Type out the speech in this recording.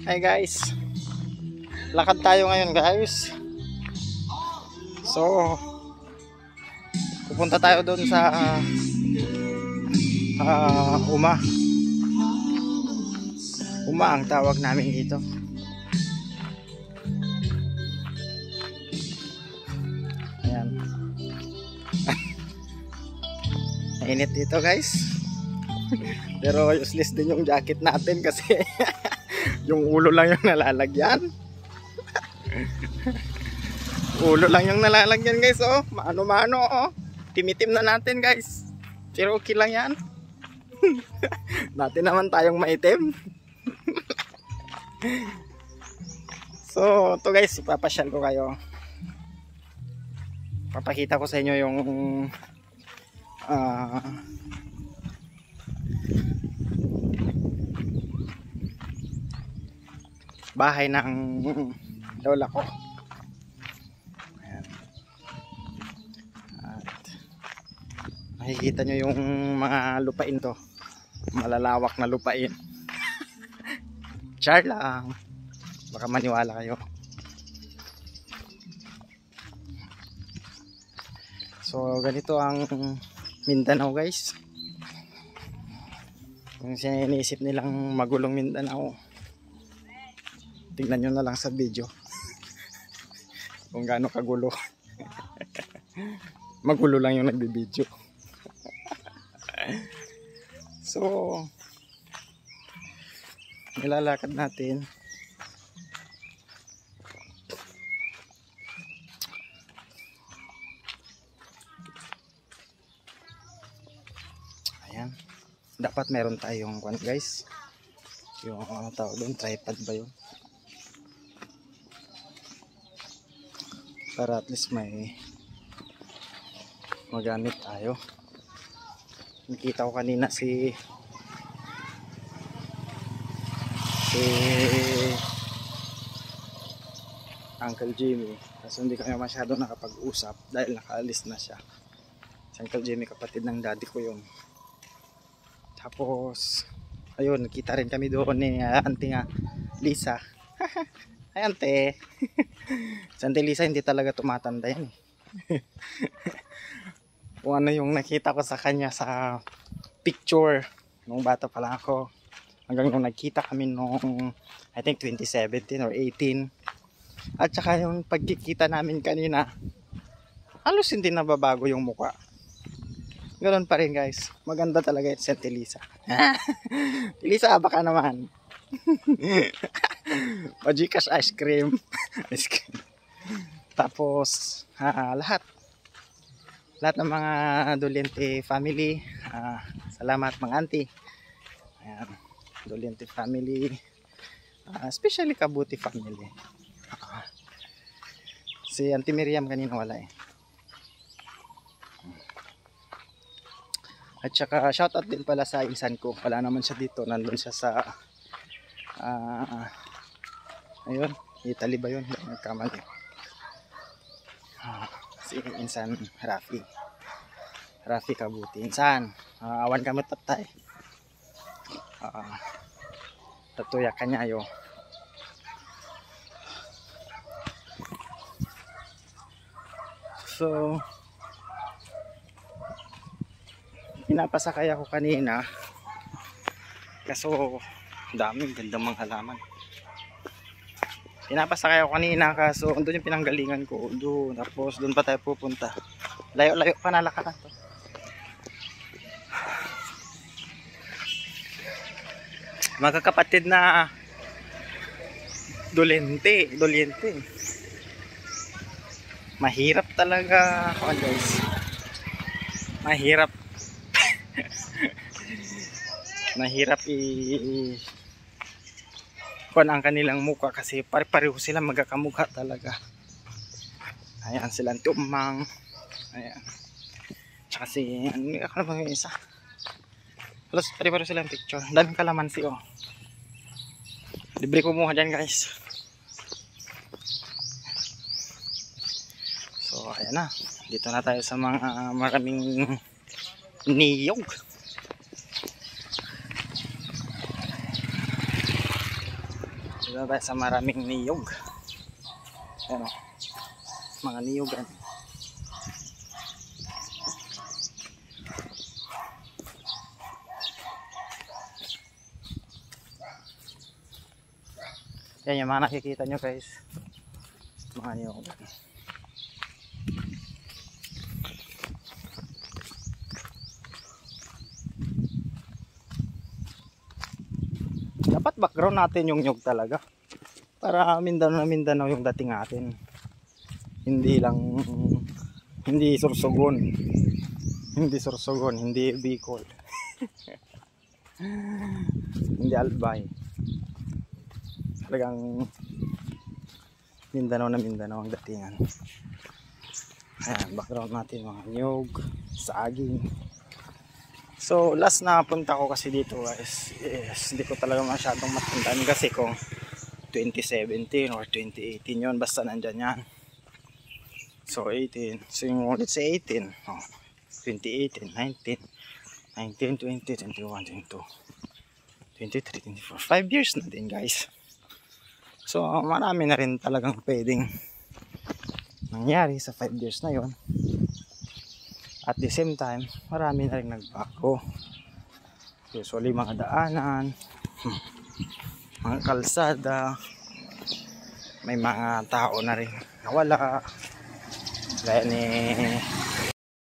Hi guys, lakad tayo ngayon guys. So pupunta tayo doon sa Uma ang tawag namin dito. Ayan. Mainit dito guys. Pero useless din yung jacket natin kasi yung ulo lang yung nalalagyan. Ulo lang yung nalalagyan guys, oh. Mano-mano, oh. Timitim na natin guys. Pero okay lang yan. Dati naman tayong maitim. So, to guys, ipapasyal ko kayo. Papakita ko sa inyo yung bahay ng lola ko. Ayan. At makikita nyo yung mga lupain to. Malalawak na lupain. Char lang. Baka maniwala kayo. So ganito ang Mindanao guys. Kung siniisip nilang magulong Mindanao, tingnan nyo na lang sa video kung gaano kagulo. Magulo lang yung nagbibideo. So nilalakad natin. Ayan, dapat meron tayong kwan guys, yung tawag doon, tripod ba yun, para at least may magamit tayo. Nakita ko kanina si Uncle Jimmy, kasi hindi kami masyado nakapag-usap dahil nakaalis na siya. Si Uncle Jimmy, kapatid ng daddy ko yun. Tapos ayun, nakita rin kami doon ni Auntie nga Lisa. Ay Ante. Si Auntie Lisa hindi talaga tumatanda yan eh. Kung ano yung nakita ko sa kanya sa picture nung bata pa lang ako, hanggang nung nagkita kami nung I think 2017 or 18. At saka yung pagkikita namin kanina, halos hindi nababago yung mukha. Ganoon pa rin guys. Maganda talaga si Auntie Lisa. Lisa, baka naman. Gcash ice cream. Ice cream. Tapos lahat ng mga Doliente family, salamat mga auntie. Ayan, Doliente family, especially Kabuti family. Si Auntie Miriam kanina wala eh. At saka shoutout din pala sa insan ko. Wala naman siya dito, nandun siya sa ayun, Italy ba yun? Nagkamali. Si insan Rafi Kabuti. Insan, awan kami tatay. Tatuya kanya yo. So pinapasakay ako kanina, kaso daming gandang mga halaman. Pinapasakay ako kanina kaso doon yung pinanggalingan ko doon, tapos doon pa tayo pupunta. Layo-layo pa na lakaran to. Magkakapatid na Doliente. Mahirap talaga guys. Mahirap kuan ang kanilang mukha kasi pare-pareho sila, magkakamukha talaga. Ayan sila tumang. Ayan. Tsaka si ano ba yung isa? Halos pare-pareho silang picture. Daming kalamansi oh. Libre kumuha dyan guys. So ayan na. Dito na tayo sa mga maraming niyog. Dito tayo sa maraming niyog. Ano, mga niyogan. Yan yung mga nakikita nyo guys, mga niyogan. Dapat background natin yung nyug talaga para Mindanao na Mindanao yung dating natin, hindi lang, hindi Sorsogon, hindi Bicol hindi Albay, talagang Mindanao na Mindanao ang datingan. Ayan, background natin mga nyug, saging. So last na punta ko kasi dito guys, hindi ko talaga masyadong matandaan kasi kung 2017 or 2018 yun, basta nandyan yan. So 18, so yung let's say 18, 2018, 19, 20, 21, 22, 23, 24, 5 years na din guys. So marami na rin talagang pwedeng nangyari sa 5 years na yon. At the same time, marami na rin nagbago. Usually mga daanan, mga kalsada, may mga tao na rin nawala. Gaya ni